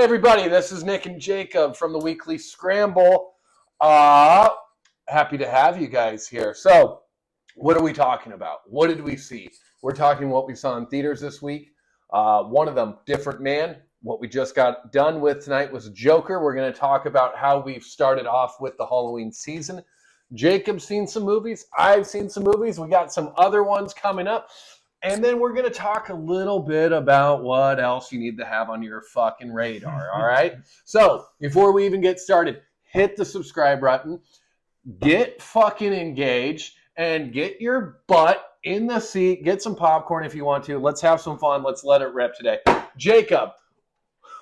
Hey everybody, this is Nick and Jacob from the Weekly Scramble. Happy to have you guys here. So, what are we talking about? What did we see? We're talking what we saw in theaters this week. One of them, Different Man. What we just got done with tonight was Joker. We're going to talk about how we've started off with the Halloween season. Jacob's seen some movies. I've seen some movies. We got some other ones coming up. And then we're going to talk a little bit about what else you need to have on your fucking radar, all right? So, before we even get started, hit the subscribe button, get fucking engaged, and get your butt in the seat. Get some popcorn if you want to. Let's have some fun. Let's let it rip today. Jacob,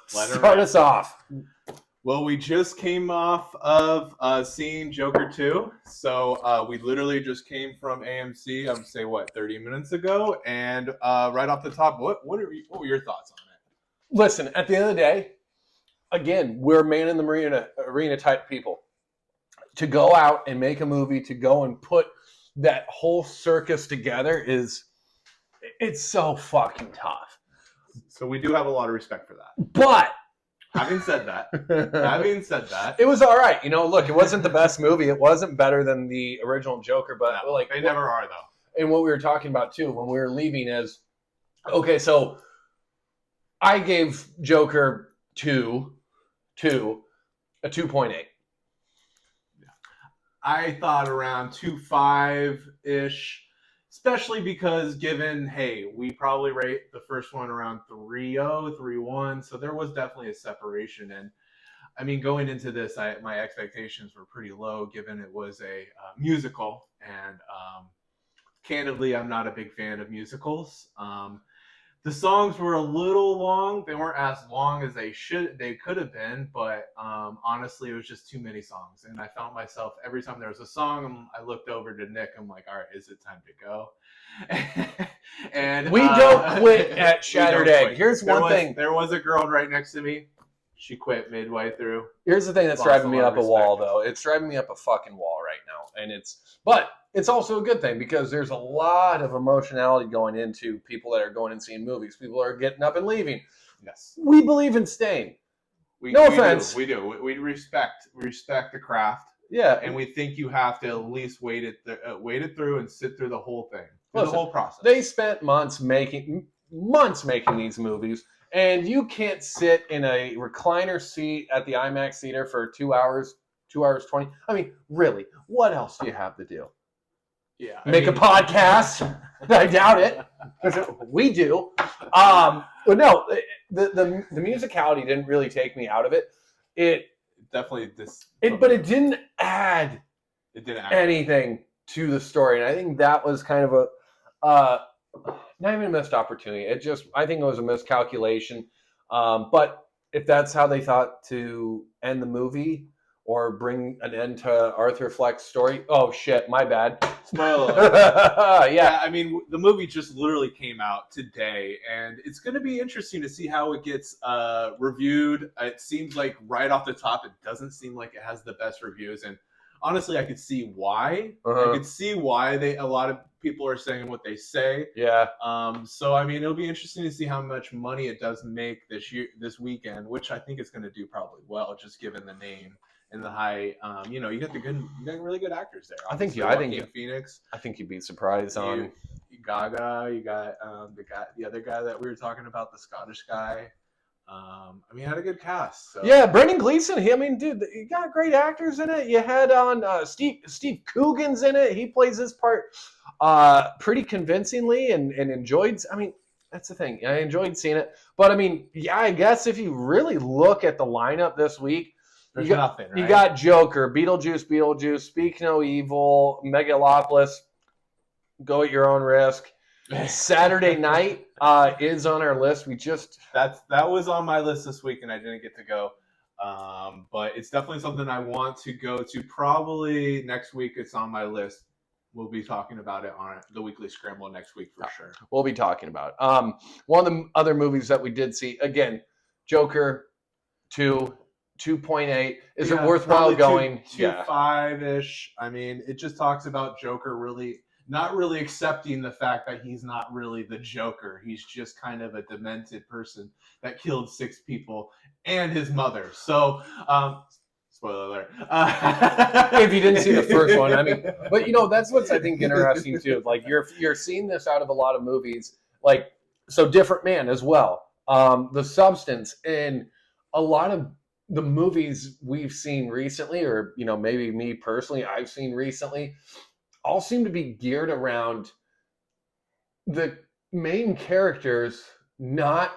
start us off. Well, we just came off of seeing Joker 2. So we literally just came from AMC, I would say, 30 minutes ago? And right off the top, what were your thoughts on it? Listen, at the end of the day, again, we're man in the arena type people. To go out and make a movie, to go and put that whole circus together it's so fucking tough. So we do have a lot of respect for that. But Having said that, it was all right. You know, look, it wasn't the best movie. It wasn't better than the original Joker, but no, like they never are though. And what we were talking about too when we were leaving is, okay, so I gave Joker 2 a 2.8. I thought around 2.5-ish, especially because given, hey, we probably rate the first one around 3.0, 3.1, so there was definitely a separation. And I mean, going into this, my expectations were pretty low given it was a musical. And candidly, I'm not a big fan of musicals. The songs were a little long. They weren't as long as they could have been, but honestly, it was just too many songs. And I found myself, every time there was a song, I looked over to Nick. I'm like, all right, is it time to go? And we don't quit at Shattered Egg. Here's one thing. There was a girl right next to me. She quit midway through. Here's the thing that's driving me up a wall, though. It's driving me up a fucking wall right now. And but it's also a good thing because there's a lot of emotionality going into people that are going and seeing movies. People are getting up and leaving. Yes. We believe in staying. No offense. We do. We respect the craft. Yeah. And we think you have to at least wait it through and sit through the whole thing. Listen, the whole process. They spent months making these movies. And you can't sit in a recliner seat at the IMAX theater for 2 hours, 2 hours 20. I mean, really, what else do you have to do? Yeah, Make a podcast? I doubt it. We do. But no, the musicality didn't really take me out of it. It definitely but it didn't add anything to the story. And I think that was kind of a not even a missed opportunity. I think it was a miscalculation. But if that's how they thought to end the movie or bring an end to Arthur Fleck's story, oh shit, my bad. Spoiler. Yeah, I mean, the movie just literally came out today, and it's going to be interesting to see how it gets reviewed. It seems like right off the top, it doesn't seem like it has the best reviews, and honestly, I could see why. I could see why a lot of people are saying what they say. Yeah. So I mean, it'll be interesting to see how much money it does make this weekend, which I think it's going to do probably well, just given the name and the high. You got really good actors there. I think Phoenix. I think you'd be surprised on Gaga. You got the other guy that we were talking about, the Scottish guy. I mean, had a good cast. So. Yeah, Brendan Gleeson. Dude, you got great actors in it. You had on Steve Coogan's in it. He plays his part pretty convincingly and enjoyed. I mean, that's the thing. I enjoyed seeing it. But I mean, yeah, I guess if you really look at the lineup this week, there's nothing. Right? You got Joker, Beetlejuice, Speak No Evil, Megalopolis, Go at Your Own Risk. Saturday Night is on our list. That was on my list this week, and I didn't get to go. But it's definitely something I want to go to. Probably next week, it's on my list. We'll be talking about it on the Weekly Scramble next week for sure. We'll be talking about it. One of the other movies that we did see, again, Joker 2.8. Is it worthwhile going? 2.5-ish. I mean, it just talks about Joker really not really accepting the fact that he's not really the Joker. He's just kind of a demented person that killed 6 people and his mother. So, spoiler alert. If you didn't see the first one, I mean, but that's what's I think interesting too. Like you're seeing this out of a lot of movies, like so Different Man as well. The Substance, and a lot of the movies we've seen recently, or maybe me personally, I've seen recently, all seem to be geared around the main characters not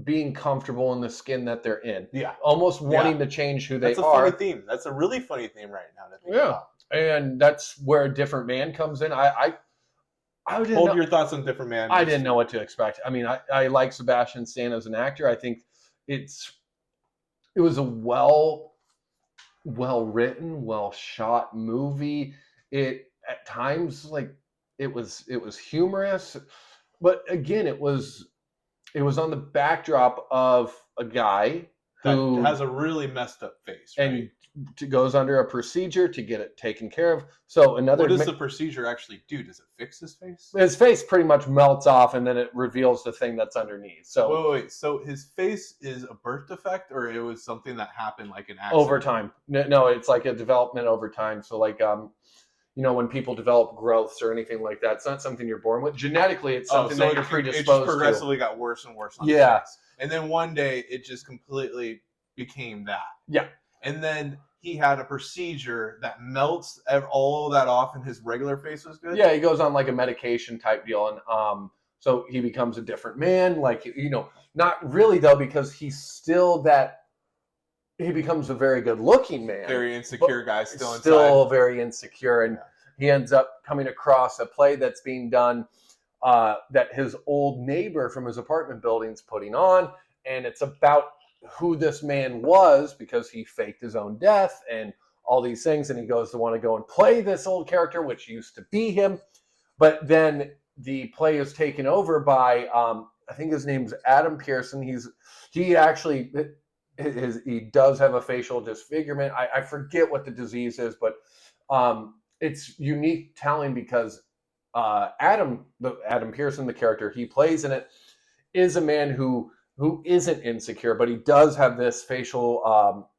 being comfortable in the skin that they're in. Yeah. Almost wanting to change who they are. That's a funny theme. That's a really funny theme right now to think about. And that's where A Different Man comes in. I didn't hold your thoughts on Different Man. I didn't know what to expect. I mean, I like Sebastian Stan as an actor. I think it was a well written, well shot movie. It at times it was humorous, but again, it was on the backdrop of a guy who has a really messed up face, right? And goes under a procedure to get it taken care of. So what does the procedure actually do? Does it fix his face? His face pretty much melts off, and then it reveals the thing that's underneath. So wait. So his face is a birth defect, or it was something that happened like an accident? Over time. No, it's like a development over time. So like when people develop growths or anything like that, it's not something you're born with. Genetically, it's something that you're predisposed to. It just progressively got worse and worse on his face. And then one day, it just completely became that. Yeah. And then he had a procedure that melts all of that off, and his regular face was good? Yeah, he goes on like a medication type deal, and so he becomes a different man. Like, not really, though, because he's still he becomes a very good-looking man. Very insecure guy still inside. Still very insecure, and he ends up coming across a play that's being done that his old neighbor from his apartment building's putting on, and it's about who this man was because he faked his own death and all these things, and he goes to want to go and play this old character, which used to be him. But then the play is taken over by I think his name's Adam Pearson. He does have a facial disfigurement. I forget what the disease is, but it's unique telling because Adam Pearson, the character he plays in it, is a man who isn't insecure, but he does have this facial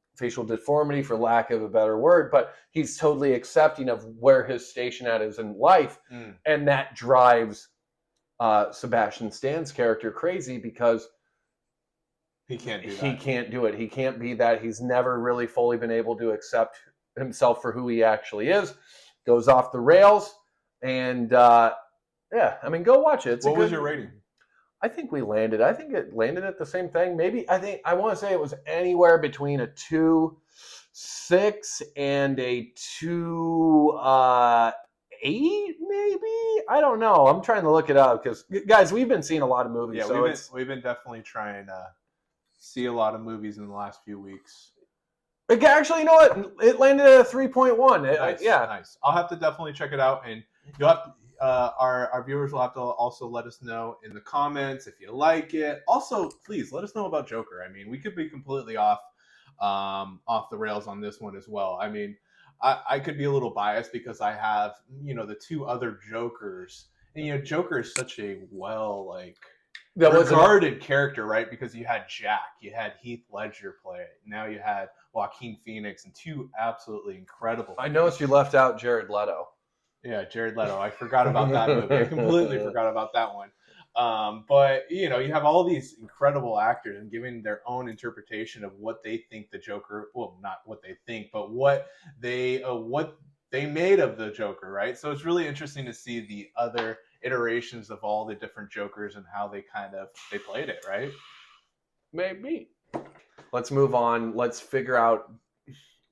deformity, for lack of a better word, but he's totally accepting of where his station at is in life. And that drives Sebastian Stan's character crazy because he can't do that. He can't do it. He can't be that. He's never really fully been able to accept himself for who he actually is. Goes off the rails, and go watch it. What was your rating? I think it landed at the same thing. Maybe I want to say it was anywhere between a 2.6 and a 2.8, maybe. I don't know. I'm trying to look it up because, guys, we've been seeing a lot of movies. Yeah, so we've been definitely trying to see a lot of movies in the last few weeks. Actually, you know what? It landed at a 3.1. Nice. I'll have to definitely check it out, and you'll have to. Our viewers will have to also let us know in the comments if you like it. Also, please let us know about Joker. I mean, we could be completely off the rails on this one as well. I mean, I could be a little biased because I have the 2 other Jokers, and Joker is such a regarded character, right? Because you had Jack, you had Heath Ledger play it, now you had Joaquin Phoenix, and 2 absolutely incredible. I noticed you left out Jared Leto. Yeah, Jared Leto. I forgot about that movie. I completely forgot about that one. But you have all these incredible actors and giving their own interpretation of what they think the Joker. Well, not what they think, but what they made of the Joker, right? So it's really interesting to see the other iterations of all the different Jokers and how they played it, right? Maybe. Let's move on. Let's figure out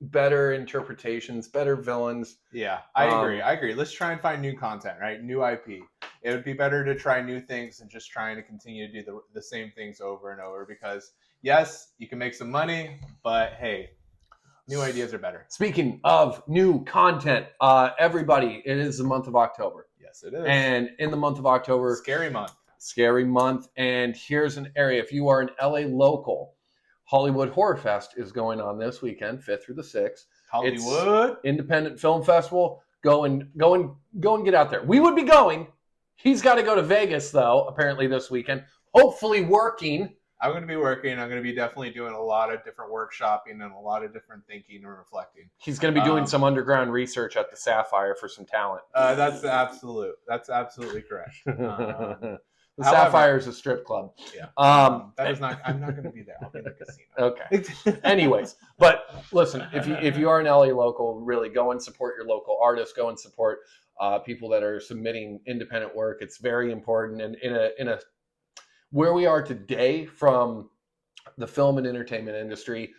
better interpretations, better villains. Yeah, I agree. Let's try and find new content, right? New IP. It would be better to try new things than just trying to continue to do the same things over and over because, yes, you can make some money, but hey, new ideas are better. Speaking of new content, everybody, it is the month of October. Yes, it is. And in the month of October... Scary month. And here's an area. If you are an LA local, Hollywood Horror Fest is going on this weekend, 5th through the 6th. Hollywood. It's Independent Film Festival. go and get out there. We would be going. He's got to go to Vegas though, apparently this weekend. Hopefully working. I'm going to be working. I'm going to be definitely doing a lot of different workshopping and a lot of different thinking and reflecting. He's going to be doing some underground research at the Sapphire for some talent. That's absolutely correct. The Sapphire is a strip club. Yeah. That is not. I'm not going to be there. I'll be in the casino. Okay. Anyways, but listen, if you are an LA local, really go and support your local artists. Go and support people that are submitting independent work. It's very important, and in a where we are today from the film and entertainment industry,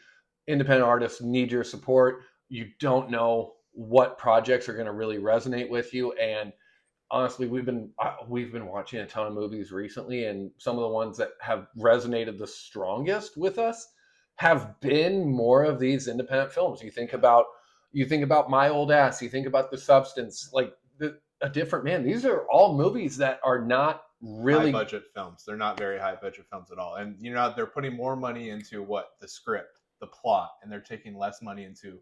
independent artists need your support. You don't know what projects are going to really resonate with you. And honestly, we've been watching a ton of movies recently, and some of the ones that have resonated the strongest with us have been more of these independent films. You think about My Old Ass, you think about The Substance, like A Different Man. These are all movies that are not really high budget films. They're not very high budget films at all. And they're putting more money into the script, the plot, and they're taking less money into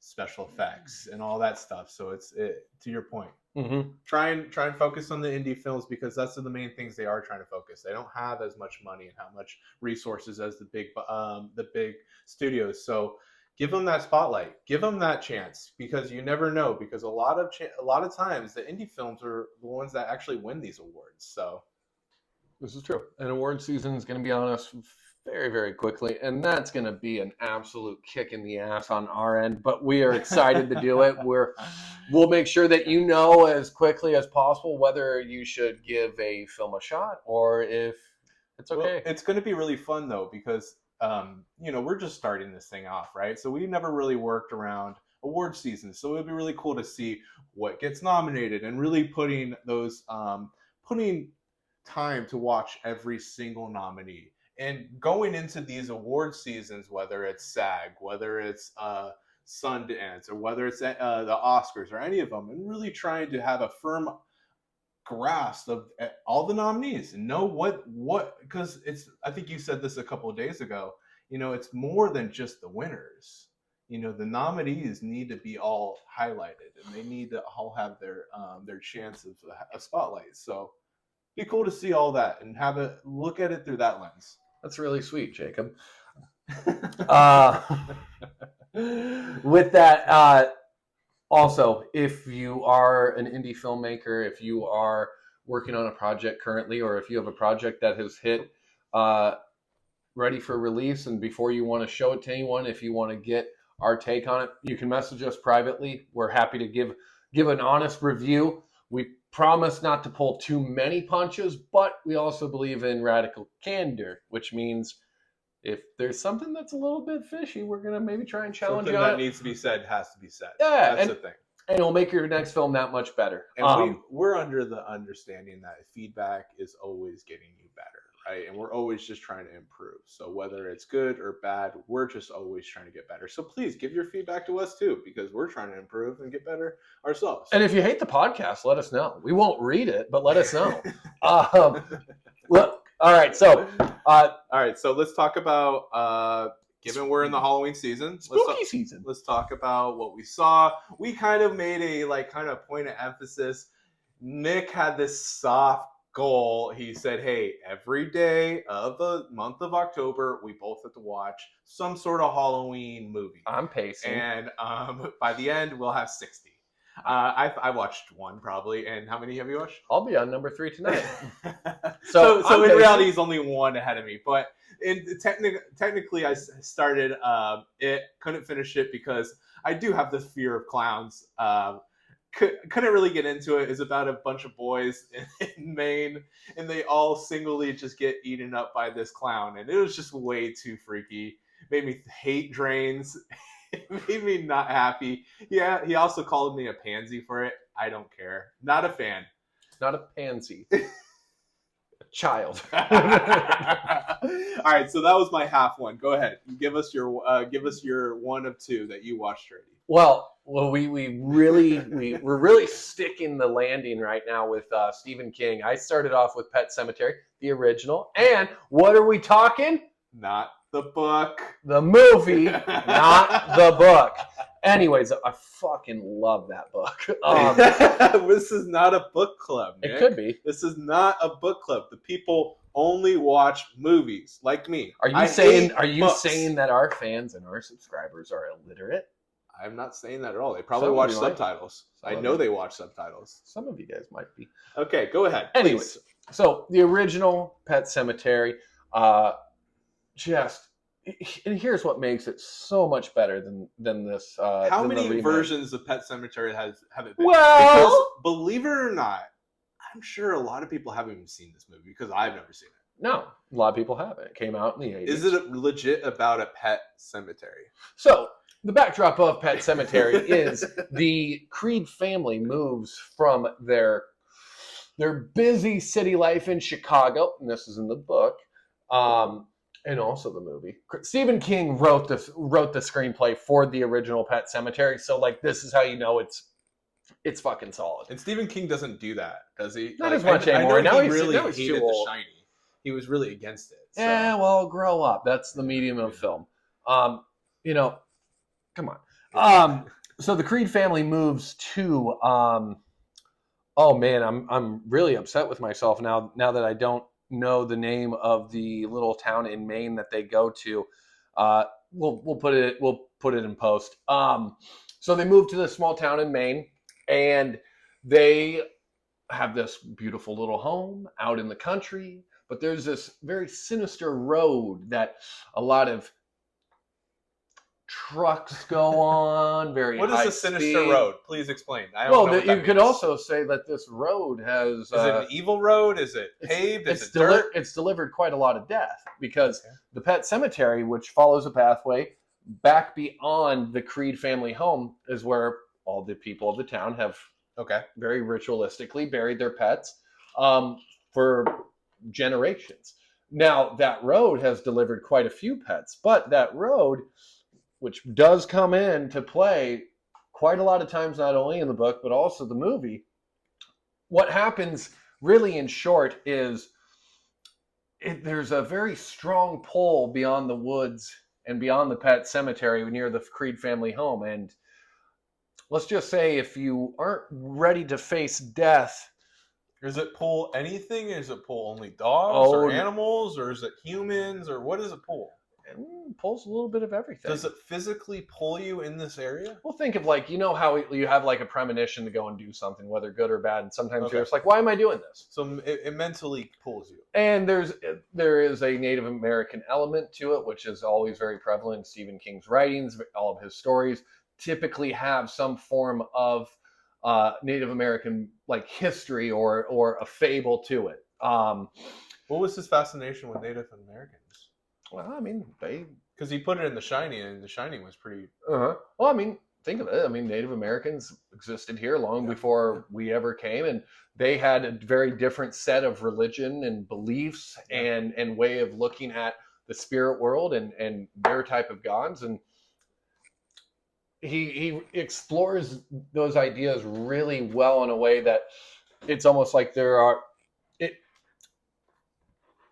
special effects and all that stuff. So to your point. Mm-hmm. Try and focus on the indie films, because that's the main things they are trying to focus. They don't have as much money and how much resources as the big studios. So give them that spotlight, give them that chance, because you never know. Because a lot of times the indie films are the ones that actually win these awards. So this is true. And award season is going to be on us very, very quickly, and that's going to be an absolute kick in the ass on our end. But we are excited to do it. We'll make sure that you know as quickly as possible whether you should give a film a shot or if it's okay. Well, it's going to be really fun though, because we're just starting this thing off, right? So we never really worked around award season. So it'd be really cool to see what gets nominated and really putting time to watch every single nominee. And going into these award seasons, whether it's SAG, whether it's Sundance, or whether it's the Oscars or any of them, and really trying to have a firm grasp of all the nominees and know what because I think you said this a couple of days ago, it's more than just the winners. The nominees need to be all highlighted, and they need to all have their chance of a spotlight. So be cool to see all that and have a look at it through that lens. That's really sweet, Jacob. With that, also, if you are an indie filmmaker, if you are working on a project currently, or if you have a project that has hit ready for release, and before you want to show it to anyone, if you want to get our take on it, you can message us privately. We're happy to give an honest review. We promise not to pull too many punches, but we also believe in radical candor, which means if there's something that's a little bit fishy, we're going to maybe try and challenge something you on that it. needs to be said has to be said. Yeah, that's the thing. And it'll make your next film that much better. And we're under the understanding that feedback is always getting you better, right? And we're always just trying to improve. So whether it's good or bad, we're just always trying to get better. So please give your feedback to us too, because we're trying to improve and get better ourselves. And if you hate the podcast, let us know. We won't read it, but let us know. Look, all right. So let's talk about given we're in the Halloween season, spooky season. Let's talk about what we saw. We kind of made a point of emphasis. Nick had this soft goal. He said, hey, every day of the month of October, we both have to watch some sort of Halloween movie. I'm pacing. And by the end, we'll have 60. I watched one probably. And how many have you watched? I'll be on number 3 tonight. So in reality, he's only one ahead of me. But technically, I started it, couldn't finish it because I do have this fear of clowns. Couldn't really get into it. It's about a bunch of boys in Maine, and they all singly just get eaten up by this clown, and it was just way too freaky. Made me hate drains. It made me not happy. Yeah, he also called me a pansy for it. I don't care. Not a fan. Not a pansy. A child. All right, so that was my half one. Go ahead. Give us your one of two that you watched already. Well, we're really sticking the landing right now with Stephen King. I started off with Pet Sematary, the original, and what are we talking? Not the book. The movie, not the book. Anyways, I fucking love that book. This is not a book club, Nick. It could be. This is not a book club. The people only watch movies, like me. Are you saying that our fans and our subscribers are illiterate? I'm not saying that at all. They probably Some of watch you might. subtitles. Some I of know you. they watch subtitles. Some of you guys might be. Okay, go ahead. Anyways, Please. so the original Pet Sematary, and here's what makes it so much better than this. How than the many remake. versions of Pet Sematary have it been? Well, because believe it or not, I'm sure a lot of people haven't even seen this movie because I've never seen it. no, a lot of people haven't. It came out in the 80s. Is it legit about a pet cemetery? So the backdrop of Pet Sematary is the Creed family moves from their busy city life in Chicago, and this is in the book, and also the movie. Stephen King wrote the screenplay for the original Pet Sematary, so like this is how you know it's fucking solid. And Stephen King doesn't do that, does he? Not as much anymore. I know Now he he's really too hated The old. Shining. He was really against it. So. Yeah, well, grow up. That's the medium of film. Come on. So the Creed family moves to. Oh man, I'm really upset with myself now that I don't know the name of the little town in Maine that they go to. We'll put it in post. So they move to this small town in Maine, and they have this beautiful little home out in the country. But there's this very sinister road that a lot of trucks go on. Very what is high a sinister speed. road? Please explain. I don't know what that you could means. also say that this road has. Is it an evil road? Is it paved? Is it dirt? It's delivered quite a lot of death because the Pet Cemetery, which follows a pathway back beyond the Creed family home, is where all the people of the town have very ritualistically buried their pets for generations. Now, that road has delivered quite a few pets, but that road, which does come into play quite a lot of times, not only in the book, but also the movie, what happens really in short is there's a very strong pull beyond the woods and beyond the Pet Cemetery near the Creed family home. And let's just say if you aren't ready to face death. Does it pull anything? Is it pull only dogs or animals, or is it humans, or what does it pull? It pulls a little bit of everything. Does it physically pull you in this area? Well, think of like, you know how you have like a premonition to go and do something, whether good or bad, and sometimes you're just like, why am I doing this? So it mentally pulls you. And there is a Native American element to it, which is always very prevalent in Stephen King's writings. All of his stories typically have some form of Native American like history or a fable to it. What was his fascination with Native Americans? Well, I mean, because he put it in The Shining, and The Shining was pretty. Well, I mean, think of it. I mean, Native Americans existed here long before we ever came, and they had a very different set of religion and beliefs and way of looking at the spirit world and their type of gods. And he explores those ideas really well in a way that it's almost like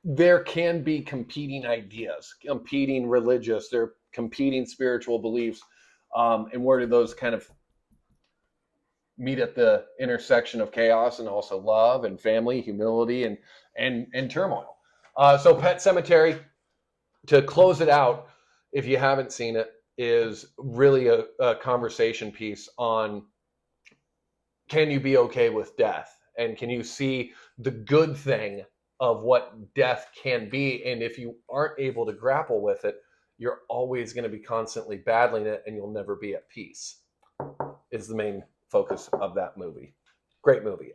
there can be competing ideas, competing religious, there competing spiritual beliefs, and where do those kind of meet at the intersection of chaos and also love and family, humility and turmoil. So Pet Cemetery, to close it out, if you haven't seen it, is really a conversation piece on can you be okay with death, and can you see the good thing of what death can be. And if you aren't able to grapple with it, you're always going to be constantly battling it, and you'll never be at peace, is the main focus of that movie. Great movie.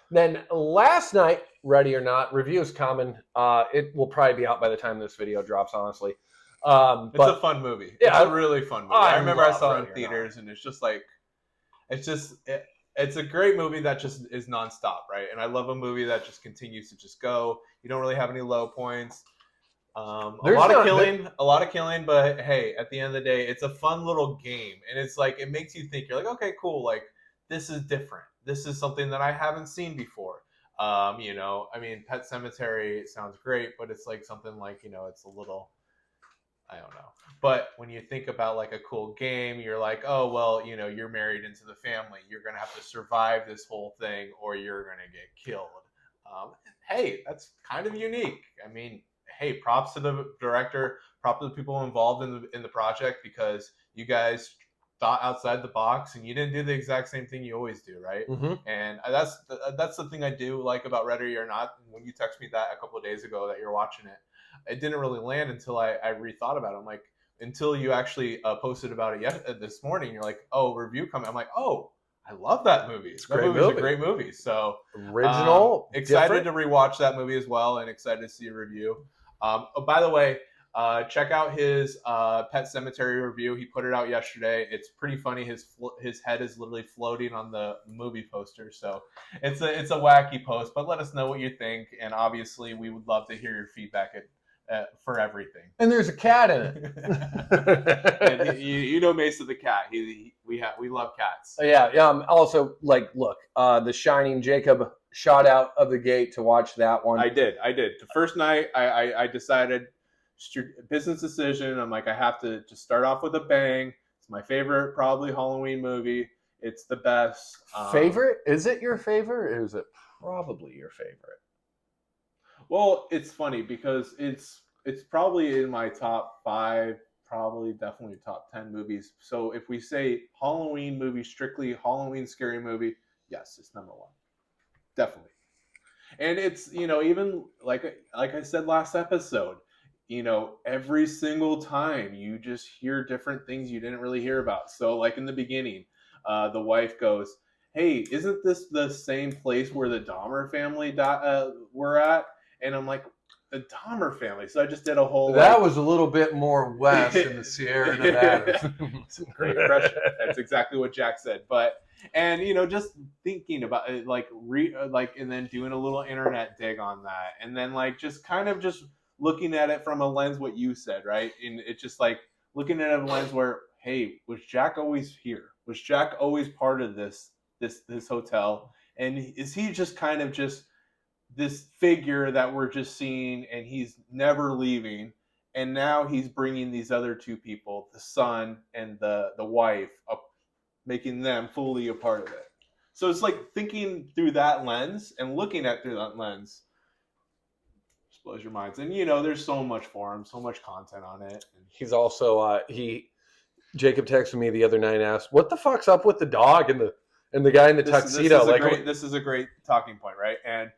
Then last night, Ready or Not, reviews coming. It will probably be out by the time this video drops, honestly. It's a fun movie. Yeah, it's a really fun movie. I remember I saw it in theaters, and it's just like, it's a great movie that just is nonstop, right? And I love a movie that just continues to just go. You don't really have any low points. A lot of killing, but hey, at the end of the day, it's a fun little game, and it's like it makes you think. You're like, okay, cool. Like this is different. This is something that I haven't seen before. I mean, Pet Sematary sounds great, but it's like something like it's a little. I don't know. But when you think about like a cool game, you're like, oh, well, you're married into the family. You're going to have to survive this whole thing or you're going to get killed. Hey, that's kind of unique. I mean, hey, props to the director, props to the people involved in the project, because you guys thought outside the box and you didn't do the exact same thing you always do, right? Mm-hmm. And that's the thing I do like about Ready or Not. When you texted me that a couple of days ago that you're watching it, it didn't really land until I rethought about it. I'm like, until you actually posted about it this morning, you're like, oh, review coming. I'm like, oh, I love that movie. It's that movie's a great movie. So original, excited to rewatch that movie as well, and excited to see a review. Oh, by the way, check out his Pet Cemetery review. He put it out yesterday. It's pretty funny. His head is literally floating on the movie poster. So it's a wacky post. But let us know what you think, and obviously we would love to hear your feedback for everything. And there's a cat in it. And you know Mesa the cat. We love cats. Yeah. Also, look, The Shining. Jacob shot out of the gate to watch that one. I did. The first night, I decided, business decision. I'm like, I have to just start off with a bang. It's my favorite, probably Halloween movie. It's the best. Favorite? Is it your favorite? Or is it probably your favorite? Well, it's funny because it's probably in my top 5, probably definitely top 10 movies. So if we say Halloween movie, strictly Halloween scary movie, yes, it's number 1. Definitely. And it's, even like I said last episode, every single time you just hear different things you didn't really hear about. So like in the beginning, the wife goes, hey, isn't this the same place where the Dahmer family were at? And I'm like, the Dahmer family. So I just did a whole... That was a little bit more west in the Sierra Nevada. It's a great impression. That's exactly what Jack said. But, and, just thinking about it, and then doing a little internet dig on that. And then just kind of just looking at it from a lens, what you said, right? And it's just looking at a lens where, hey, was Jack always here? Was Jack always part of this hotel? And is he just kind of just this figure that we're just seeing and he's never leaving, and now he's bringing these other 2 people, the son and the wife, up, making them fully a part of it. So it's like thinking through that lens and looking at through that lens just blows your minds. And there's so much for him, so much content on it. He's also Jacob texted me the other night and asked, what the fuck's up with the dog and the guy in the tuxedo? This is a great talking point, right? And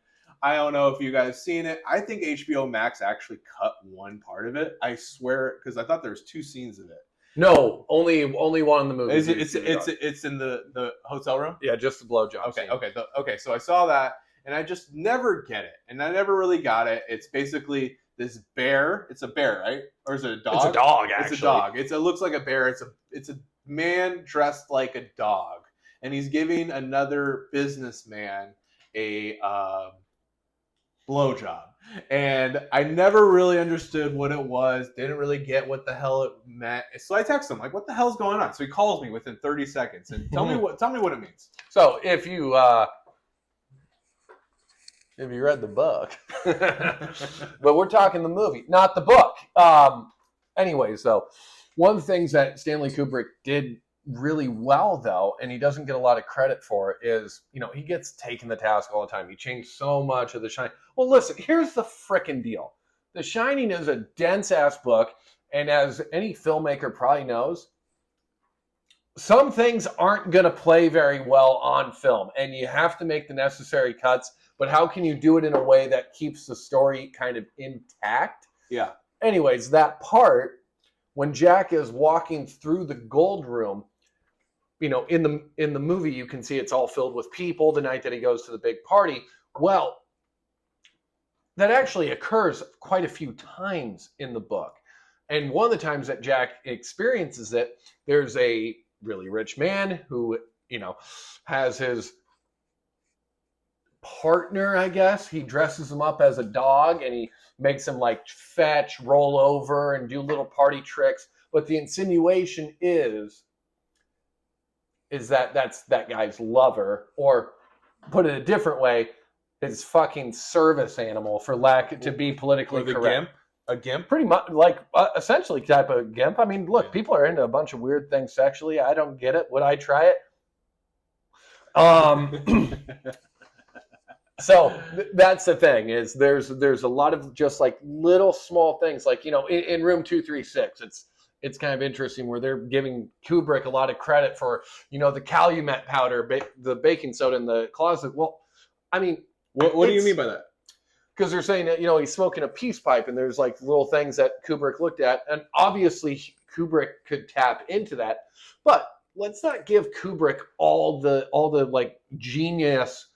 I don't know if you guys seen it. I think HBO Max actually cut one part of it. I swear, because I thought there was 2 scenes of it. No, only one in the movie. It's in the hotel room? Yeah, just the blowjob. Okay. So I saw that, and I just never get it, and I never really got it. It's basically this bear. It's a bear, right? Or is it a dog? It's a dog. Actually, it's a dog. It looks like a bear. It's a man dressed like a dog, and he's giving another businessman a blowjob. And I never really understood what it was, didn't really get what the hell it meant. So I text him, like, what the hell's going on? So he calls me within 30 seconds and tell me what it means. So if you read the book, but we're talking the movie, not the book. Anyways, though, one of the things that Stanley Kubrick did really well, though, and he doesn't get a lot of credit for it, is, he gets taken to task all the time. He changed so much of The Shining. Well, listen, here's the frickin' deal. The Shining is a dense-ass book, and as any filmmaker probably knows, some things aren't going to play very well on film, and you have to make the necessary cuts, but how can you do it in a way that keeps the story kind of intact? Yeah. Anyways, that part, when Jack is walking through the gold room, in the movie, you can see it's all filled with people the night that he goes to the big party. Well, that actually occurs quite a few times in the book. And one of the times that Jack experiences it, there's a really rich man who, has his partner, I guess. He dresses him up as a dog and he makes him fetch, roll over, and do little party tricks. But the insinuation is that that's that guy's lover, or put it a different way, his fucking service animal, for lack to be politically correct. Gimp? A GIMP? Pretty much, like essentially type of GIMP. I mean, look, people are into a bunch of weird things sexually. I don't get it. Would I try it? So that's the thing is there's a lot of just like little small things like, in room 236, it's kind of interesting where they're giving Kubrick a lot of credit for, the Calumet powder, the baking soda in the closet. Well, I mean, what do you mean by that? Because they're saying that, he's smoking a peace pipe and there's like little things that Kubrick looked at. And obviously Kubrick could tap into that. But let's not give Kubrick all the like genius,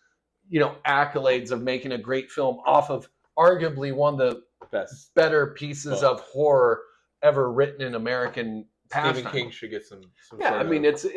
accolades of making a great film off of arguably one of the better pieces of horror ever written in American pastime. Stephen King should get some yeah, I mean, it's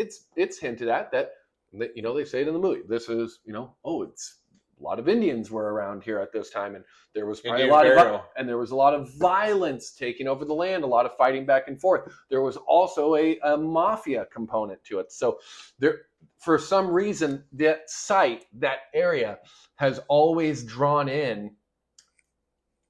hinted at that, they say it in the movie. This is, it's a lot of Indians were around here at this time, and there was probably a lot of violence taking over the land, a lot of fighting back and forth. There was also a mafia component to it. So there, for some reason, that area has always drawn in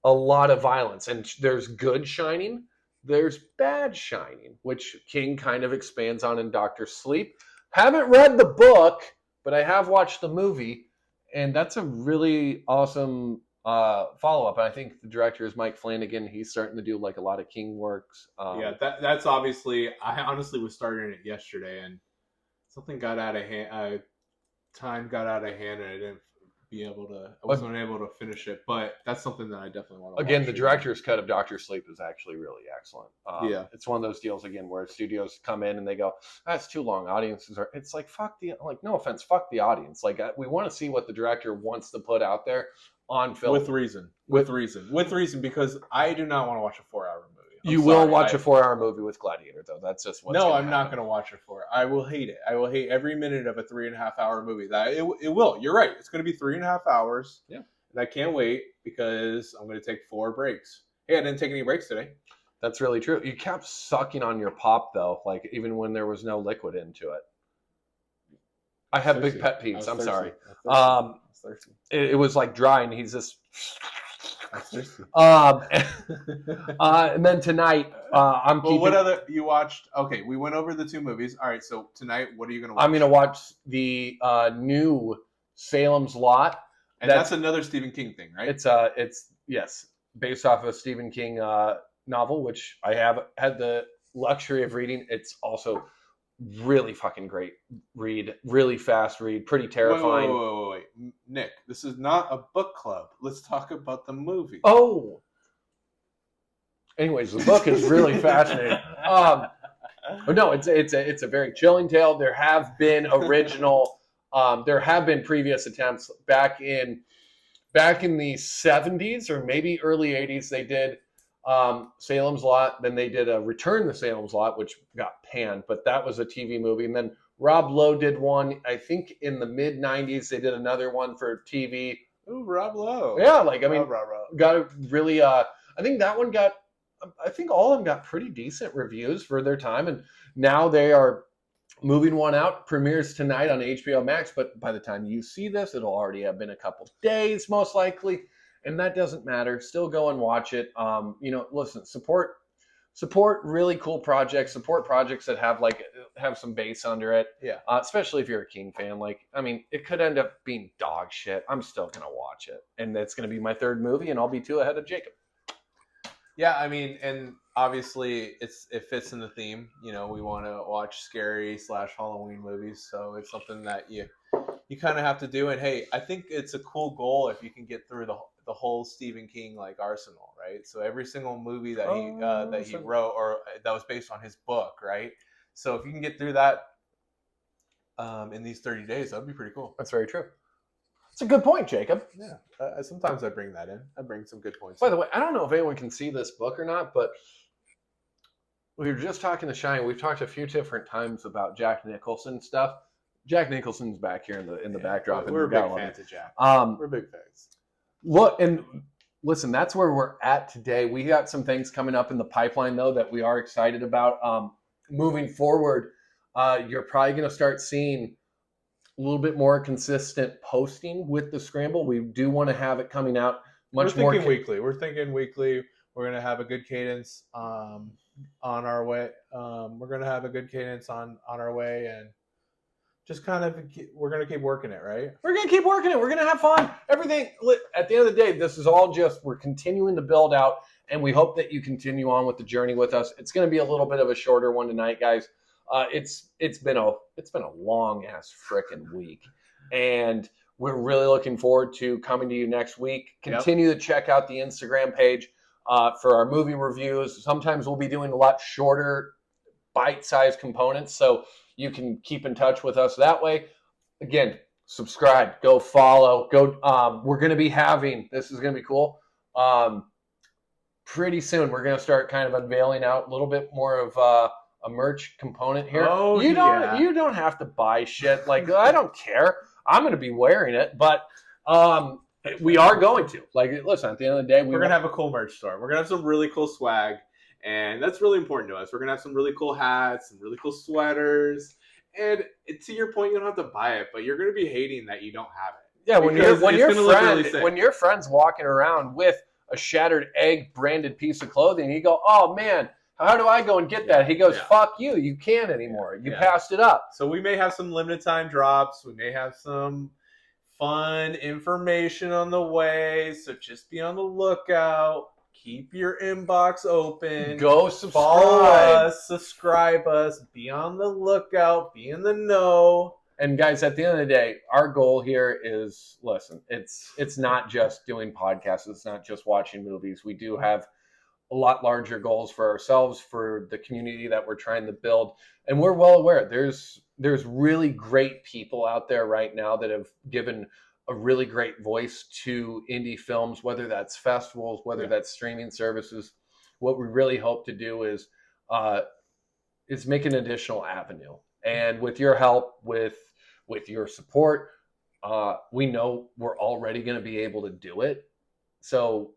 a lot of violence. And there's good shining, there's bad shining, which King kind of expands on in Dr. Sleep. Haven't read the book, but I have watched the movie. And that's a really awesome follow-up. And I think the director is Mike Flanagan. He's starting to do like a lot of King works. That's obviously, I honestly was starting it yesterday and something got out of hand. Time got out of hand and I wasn't able to finish it. But that's something that I definitely want to watch. Again, the director's cut of Dr. Sleep is actually really excellent. It's one of those deals, again, where studios come in and they go, that's too long. Audiences are, it's like, no offense, fuck the audience. Like, we want to see what the director wants to put out there on film. With reason, because I do not want to watch a 4-hour movie. You will watch a 4-hour movie with Gladiator, though. That's just what's No, I'm not going to watch it for it. I will hate it. I will hate every minute of a 3.5-hour movie. It will. You're right. It's going to be 3.5 hours. Yeah. And I can't wait because I'm going to take 4 breaks. Hey, I didn't take any breaks today. That's really true. You kept sucking on your pop, though, like even when there was no liquid into it. I have big pet peeves. I'm sorry. It was like dry, and he's just... and then tonight, what other you watched? Okay, we went over the 2 movies. All right, so tonight, what are you going to watch? I'm going to watch the new Salem's Lot, and that's another Stephen King thing, right? It's based off of a Stephen King novel, which I have had the luxury of reading. It's really fucking great read, really fast read, pretty terrifying. Wait. Nick, this is not a book club. Let's talk about the movie. Oh. Anyways, the book is really fascinating. No, it's a very chilling tale. There have been previous attempts back in the 70s or maybe early 80s. They did Salem's Lot, then they did a Return to Salem's Lot, which got panned, but that was a TV movie. And then Rob Lowe did one, I think in the mid 90s. They did another one for TV. Ooh, Rob Lowe. Yeah, got a really I think that one I think all of them got pretty decent reviews for their time, and now they are moving one out. Premieres tonight on HBO Max, but by the time you see this, it'll already have been a couple days most likely. And that doesn't matter. Still go and watch it. Listen, support really cool projects. Support projects that have some bass under it. Yeah. Especially if you're a King fan. It could end up being dog shit. I'm still gonna watch it, and it's gonna be my 3rd movie, and I'll be 2 ahead of Jacob. Yeah, I mean, and obviously it fits in the theme. We want to watch scary / Halloween movies, so it's something that you kind of have to do. And hey, I think it's a cool goal if you can get through the whole Stephen King arsenal, right? So every single movie that he wrote or that was based on his book, right? So if you can get through that in these 30 days, that'd be pretty cool. That's very true. It's a good point, Jacob. Yeah, sometimes I bring that in. I bring some good points. By the way, I don't know if anyone can see this book or not, but we were just talking to Shine. We've talked a few different times about Jack Nicholson stuff. Jack Nicholson's back here in the backdrop. We're big fans of Jack. We're big fans. Look, and listen, that's where we're at today. We got some things coming up in the pipeline, though, that we are excited about. Moving forward, you're probably going to start seeing a little bit more consistent posting with the Scramble. We do want to have it coming out much more. We're thinking weekly. We're going to have a good cadence on our way. We're going to have a good cadence on our way, and just kind of, we're going to keep working it, right? We're going to keep working it. We're going to have fun. Everything, at the end of the day, this is all just, we're continuing to build out, and we hope that you continue on with the journey with us. It's going to be a little bit of a shorter one tonight, guys. It's been a long ass frickin' week, and we're really looking forward to coming to you next week. Continue to check out the Instagram page for our movie reviews. Sometimes we'll be doing a lot shorter, bite-sized components, so you can keep in touch with us that way. Again, subscribe, go follow, go. We're going to be having, this is going to be cool. Pretty soon, we're going to start kind of unveiling out a little bit more of a merch component here. Oh, you don't have to buy shit. Like, I don't care. I'm going to be wearing it, but we are going to. Like, listen, at the end of the day, we're going to have a cool merch store. We're going to have some really cool swag. And that's really important to us. We're going to have some really cool hats, some really cool sweaters. And to your point, you don't have to buy it, but you're going to be hating that you don't have it. Yeah, when your friend's walking around with a Shattered Egg branded piece of clothing, you go, oh, man, how do I go and get that? He goes, fuck you. You can't anymore. You passed it up. So we may have some limited time drops. We may have some fun information on the way. So just be on the lookout. Keep your inbox open. Go subscribe. Follow us. Subscribe us. Be on the lookout. Be in the know. And guys, at the end of the day, our goal here is, listen, it's not just doing podcasts. It's not just watching movies. We do have a lot larger goals for ourselves, for the community that we're trying to build. And we're well aware there's really great people out there right now that have given a really great voice to indie films, whether that's festivals, whether that's streaming services. What we really hope to do is make an additional avenue. And with your help, with your support, we know we're already going to be able to do it. So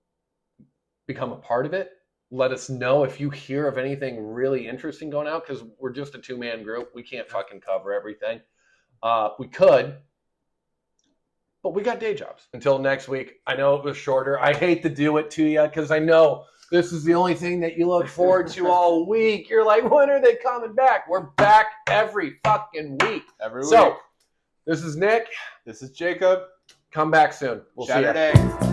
become a part of it. Let us know if you hear of anything really interesting going out, because we're just a two-man group. We can't fucking cover everything. We could, but we got day jobs. Until next week. I know it was shorter. I hate to do it to you because I know this is the only thing that you look forward to all week. You're like, when are they coming back? We're back every fucking week. Every week. So, this is Nick. This is Jacob. Come back soon. We'll see you. Saturday.